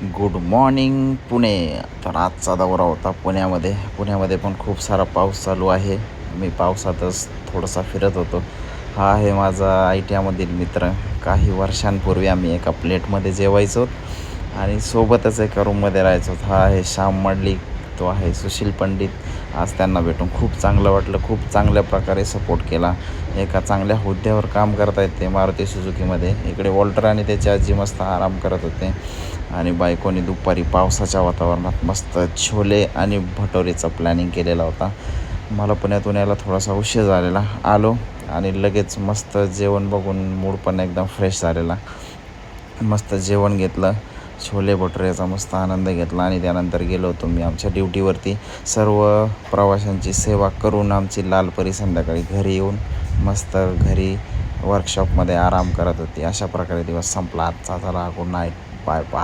Good morning Pune. तर आजचा दौरा होता पुण्यामध्ये पण खूप सारा पाऊस चालू आहे. मी पावसातच थोडासा फिरत होतो. हा आहे माझा ITमधील मित्र. काही वर्षांपूर्वी आम्ही एका प्लेटमध्ये जेवायचो आणि सोबतच एका रूममध्ये राहायचो. हा आहे श्याम मडलिक, तो आहे सुशील पंडित. आज त्यांना भेटून खूप चांगलं वाटलं. खूप चांगल्या प्रकारे सपोर्ट केला. एका चांगल्या हुद्द्यावर काम करत आहेत ते मारुती सुझुकीमध्ये. इकडे वॉल्टर आणि त्याची आजी मस्त आराम करत होते आणि बायकोने दुपारी पावसाच्या वातावरणात मस्त छोले आणि भटोरेचा प्लॅनिंग केलेला होता. मला पुण्यातून यायला थोडासा उशीर झालेला. आलो आणि लगेच मस्त जेवण बघून मूड पण एकदम फ्रेश झालेला. मस्त जेवण घेतलं, छोले भटुरेचा मस्त आनंद घेतला आणि त्यानंतर गेलो होतो मी आमच्या ड्युटीवरती. सर्व प्रवाशांची सेवा करून आमची लालपरी संध्याकाळी घरी येऊन मस्त घरी वर्कशॉपमध्ये आराम करत होती. अशा प्रकारे दिवस संपला आजचा. चला गुड नाईट, बाय बाय.